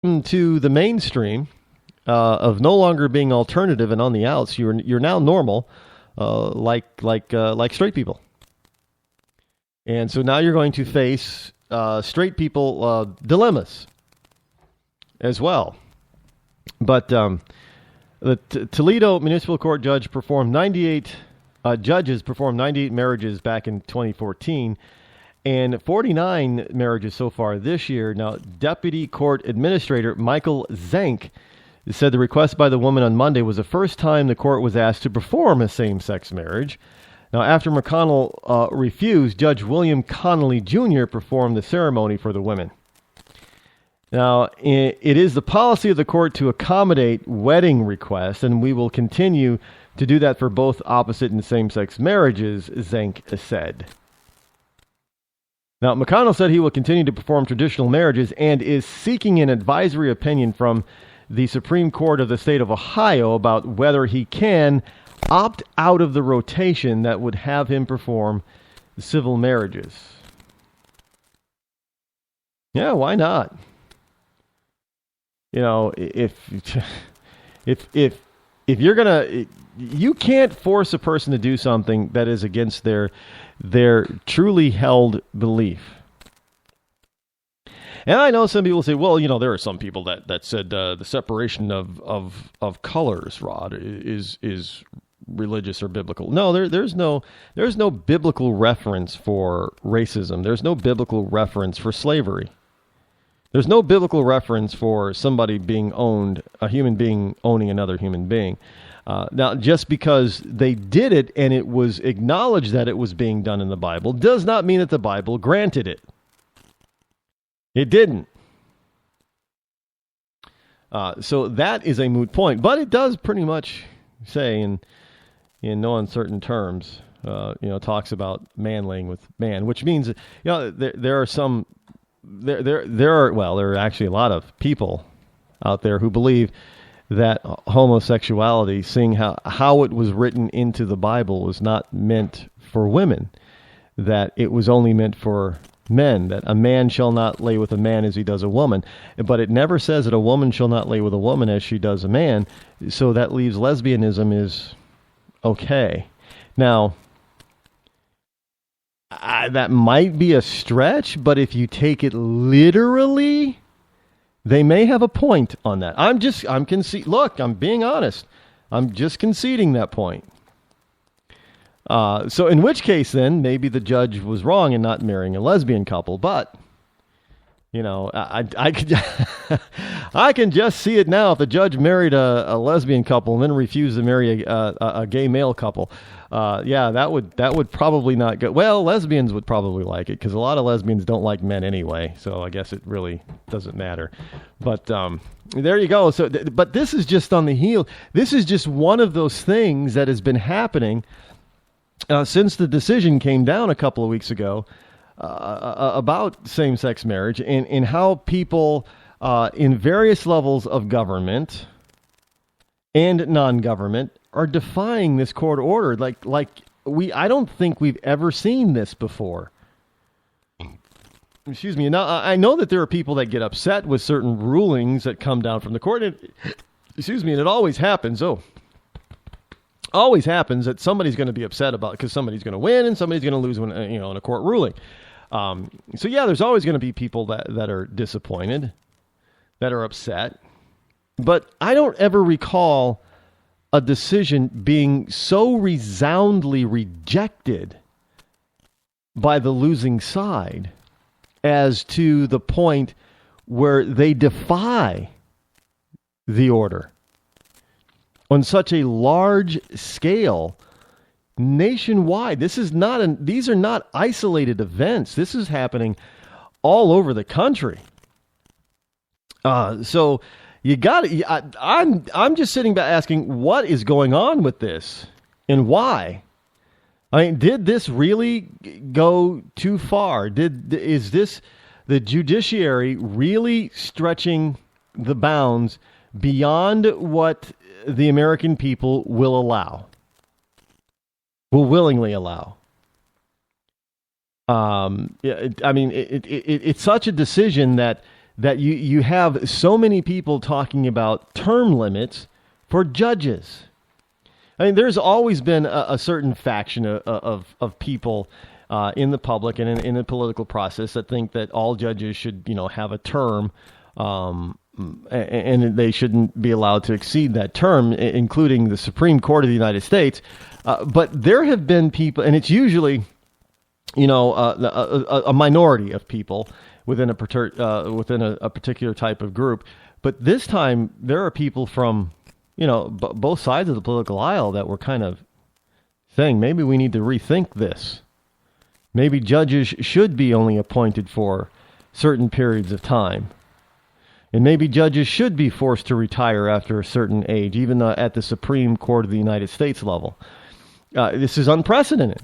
to the mainstream of no longer being alternative and on the outs. You're now normal, like straight people, and so now you're going to face straight people dilemmas as well. But the Toledo Municipal Court judges performed 98 marriages back in 2014. And 49 marriages so far this year. Now, Deputy Court Administrator Michael Zank said the request by the woman on Monday was the first time the court was asked to perform a same-sex marriage. Now, after McConnell refused, Judge William Connolly Jr. performed the ceremony for the women. Now, it is the policy of the court to accommodate wedding requests, and we will continue to do that for both opposite and same-sex marriages, Zank said. Now, McConnell said he will continue to perform traditional marriages and is seeking an advisory opinion from the Supreme Court of the state of Ohio about whether he can opt out of the rotation that would have him perform civil marriages. Yeah, why not? You know, if you're gonna, you can't force a person to do something that is against their truly held belief. And I know some people say, well, you know, there are some people that said the separation of colors, Rod, is religious or biblical. No, there's no biblical reference for racism. There's no biblical reference for slavery. There's no biblical reference for somebody being owned, a human being owning another human being. Now, just because they did it and it was acknowledged that it was being done in the Bible does not mean that the Bible granted it. It didn't. So that is a moot point. But it does pretty much say in no uncertain terms, talks about man laying with man, which means, there are some, there are actually a lot of people out there who believe that homosexuality, seeing how it was written into the Bible, was not meant for women, that it was only meant for men, that a man shall not lay with a man as he does a woman. But it never says that a woman shall not lay with a woman as she does a man, so that leaves lesbianism is okay. Now, that might be a stretch, but if you take it literally, they may have a point on that. I'm being honest. I'm just conceding that point. So in which case, then, maybe the judge was wrong in not marrying a lesbian couple. But, I can just see it now. If the judge married a lesbian couple and then refused to marry a gay male couple, that would probably not go. Well, lesbians would probably like it because a lot of lesbians don't like men anyway. So I guess it really doesn't matter. But there you go. So, but this is just on the heel. This is just one of those things that has been happening since the decision came down a couple of weeks ago about same-sex marriage, and how people in various levels of government and non-government are defying this court order. I don't think we've ever seen this before. Excuse me. Now, I know that there are people that get upset with certain rulings that come down from the court. And it always happens. Always happens that somebody's going to be upset about it because somebody's going to win and somebody's going to lose when, in a court ruling. There's always going to be people that are disappointed, that are upset. But I don't ever recall a decision being so resoundingly rejected by the losing side as to the point where they defy the order on such a large scale nationwide. These are not isolated events. This is happening all over the country. So you got to. I'm just sitting back asking, what is going on with this and why? I mean, did this really go too far? Is this the judiciary really stretching the bounds beyond what the American people will willingly allow? It's such a decision that that you have so many people talking about term limits for judges. I mean, there's always been a certain faction of people in the public and in the political process that think that all judges should, have a term, and they shouldn't be allowed to exceed that term, including the Supreme Court of the United States. But there have been people, and it's usually, a minority of people within a particular type of group. But this time, there are people from both sides of the political aisle that were kind of saying maybe we need to rethink this. Maybe judges should be only appointed for certain periods of time. And maybe judges should be forced to retire after a certain age, even at the Supreme Court of the United States level. This is unprecedented.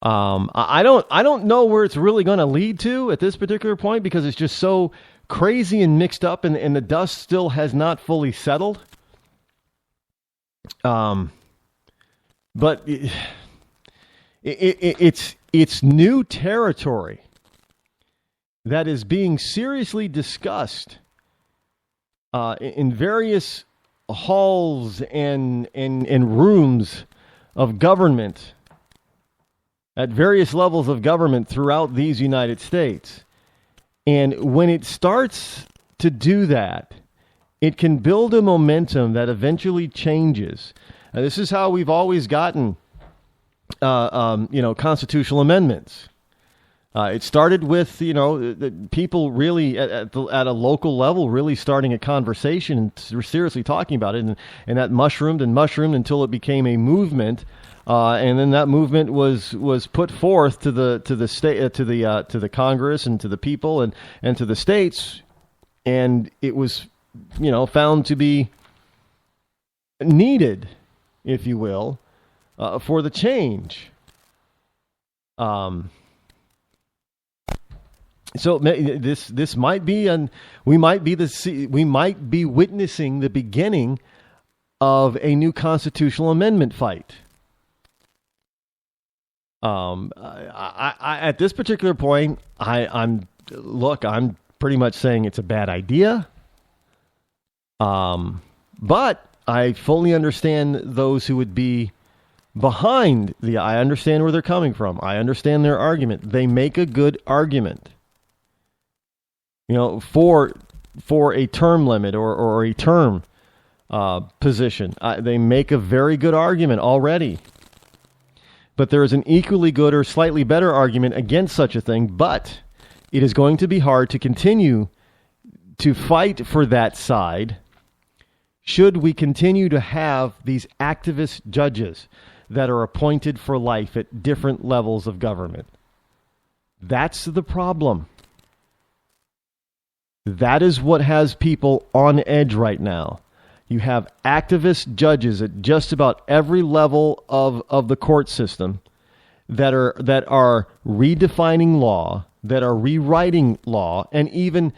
I don't know where it's really going to lead to at this particular point, because it's just so crazy and mixed up, and the dust still has not fully settled. But it's new territory that is being seriously discussed in various halls and rooms of government at various levels of government throughout these United States. And when it starts to do that, it can build a momentum that eventually changes. This is how we've always gotten, constitutional amendments. It started with, the people really at a local level really starting a conversation and seriously talking about it, and that mushroomed until it became a movement. And then that movement was put forth to the state, to the Congress, and to the people, and to the states, and it was, found to be needed, if you will, for the change. So this might be, we might be witnessing the beginning of a new constitutional amendment fight. At this particular point, I'm pretty much saying it's a bad idea. But I fully understand those who would be behind I understand where they're coming from. I understand their argument. They make a good argument. For a term limit or a term position. They make a very good argument already. But there is an equally good or slightly better argument against such a thing, but it is going to be hard to continue to fight for that side should we continue to have these activist judges that are appointed for life at different levels of government. That's the problem. That is what has people on edge right now. You have activist judges at just about every level of the court system that are redefining law, that are rewriting law, and even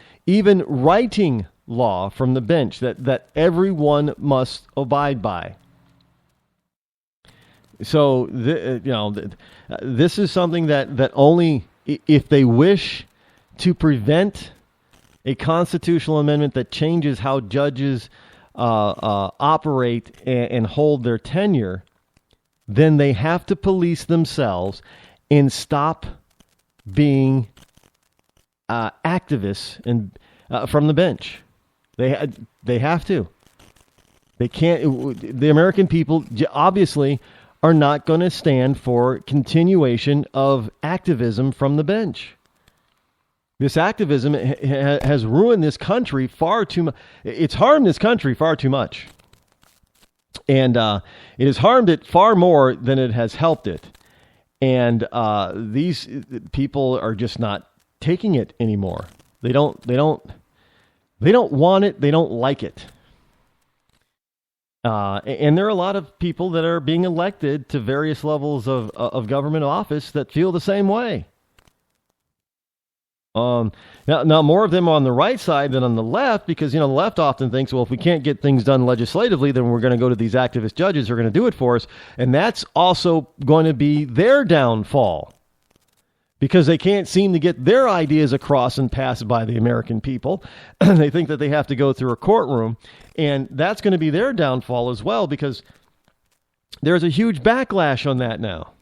writing law from the bench that everyone must abide by. So this is something that only if they wish to prevent a constitutional amendment that changes how judges operate and hold their tenure, then they have to police themselves and stop being activists and from the bench. They have to. They can't. The American people obviously are not going to stand for continuation of activism from the bench. This activism has ruined this country far too much. It's harmed this country far too much. And it has harmed it far more than it has helped it. And these people are just not taking it anymore. They don't want it. They don't like it. And there are a lot of people that are being elected to various levels of government office that feel the same way. Now more of them on the right side than on the left, because, the left often thinks, well, if we can't get things done legislatively, then we're going to go to these activist judges who are going to do it for us. And that's also going to be their downfall, because they can't seem to get their ideas across and passed by the American people. They think that they have to go through a courtroom, and that's going to be their downfall as well, because there's a huge backlash on that now.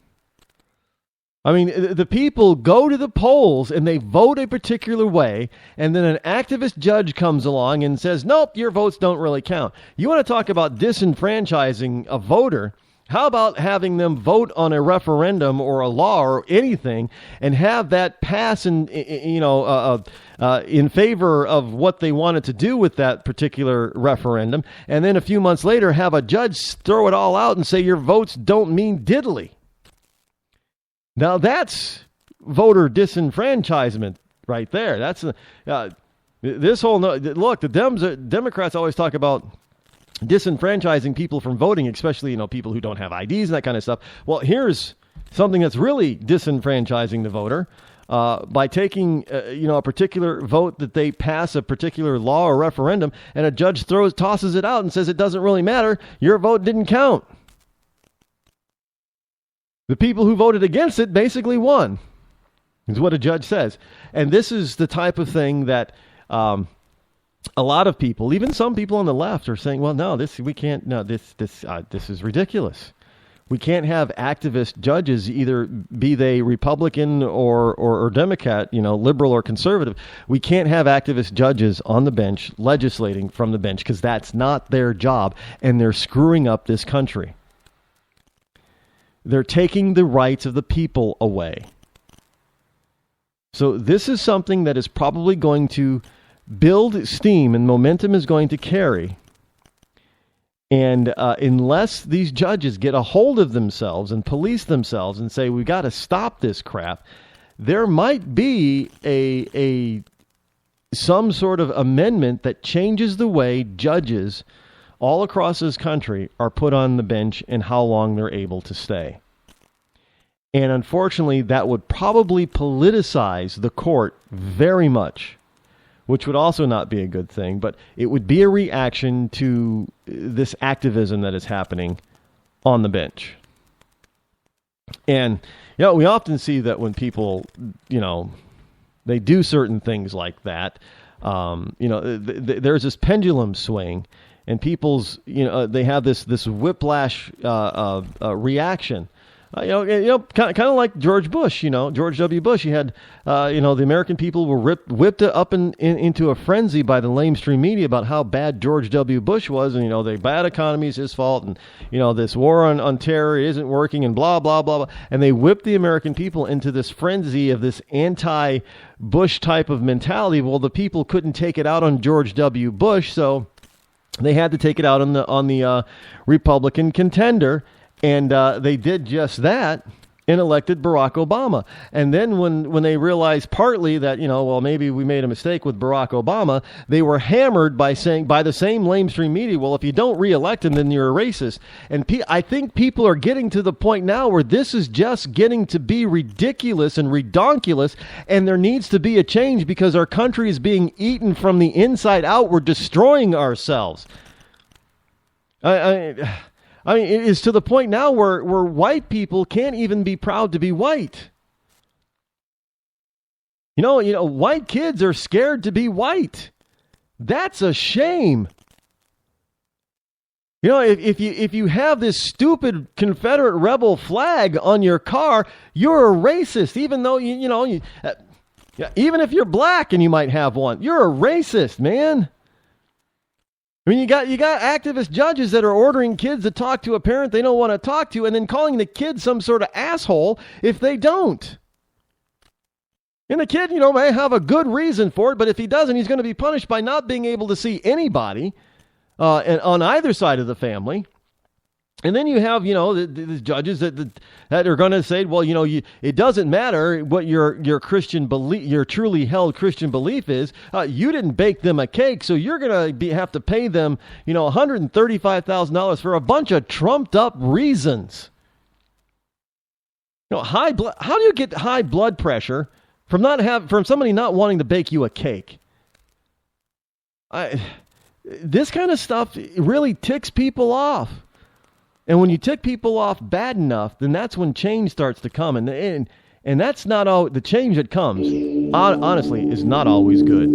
I mean, the people go to the polls and they vote a particular way, and then an activist judge comes along and says, nope, your votes don't really count. You want to talk about disenfranchising a voter? How about having them vote on a referendum or a law or anything and have that pass in favor of what they wanted to do with that particular referendum, and then a few months later have a judge throw it all out and say your votes don't mean diddly? Now that's voter disenfranchisement right there. That's this whole look. The Democrats always talk about disenfranchising people from voting, especially, people who don't have IDs and that kind of stuff. Well, here's something that's really disenfranchising the voter by taking, a particular vote that they pass a particular law or referendum, and a judge tosses it out and says it doesn't really matter. Your vote didn't count. The people who voted against it basically won, is what a judge says. And this is the type of thing that a lot of people, even some people on the left, are saying, well, no, this is ridiculous. We can't have activist judges, either be they Republican or Democrat, liberal or conservative. We can't have activist judges on the bench legislating from the bench, because that's not their job, and they're screwing up this country. They're taking the rights of the people away. So this is something that is probably going to build steam, and momentum is going to carry. And unless these judges get a hold of themselves and police themselves and say, we got to stop this crap, there might be some sort of amendment that changes the way judges all across this country are put on the bench and how long they're able to stay. And unfortunately, that would probably politicize the court very much, which would also not be a good thing, but it would be a reaction to this activism that is happening on the bench. And, we often see that when people, they do certain things like that, there's this pendulum swing, and people's, they have this whiplash reaction. Kind of like George Bush, George W. Bush. He had, the American people were whipped up into a frenzy by the lamestream media about how bad George W. Bush was, and, the bad economy is his fault, and, this war on terror isn't working, and blah, blah, blah, blah. And they whipped the American people into this frenzy of this anti-Bush type of mentality. Well, the people couldn't take it out on George W. Bush, so they had to take it out on the Republican contender. And they did just that and elected Barack Obama. And then when they realized partly that, maybe we made a mistake with Barack Obama, they were hammered by the same lamestream media, well, if you don't reelect him, then you're a racist. And I think people are getting to the point now where this is just getting to be ridiculous and redonkulous, and there needs to be a change because our country is being eaten from the inside out. We're destroying ourselves. I mean, it is to the point now where white people can't even be proud to be white. White kids are scared to be white. That's a shame. If you have this stupid Confederate rebel flag on your car, you're a racist. Even though even if you're black and you might have one, you're a racist, man. I mean, you got activist judges that are ordering kids to talk to a parent they don't want to talk to, and then calling the kid some sort of asshole if they don't. And the kid, may have a good reason for it, but if he doesn't, he's going to be punished by not being able to see anybody on either side of the family. And then you have, the judges that are going to say, well, it doesn't matter what your Christian belief, your truly held Christian belief is. You didn't bake them a cake, so you're going to have to pay them, $135,000 for a bunch of trumped up reasons. How do you get high blood pressure from somebody not wanting to bake you a cake? This kind of stuff really ticks people off. And when you tick people off bad enough, then that's when change starts to come. And And that's not all. The change that comes, honestly, is not always good.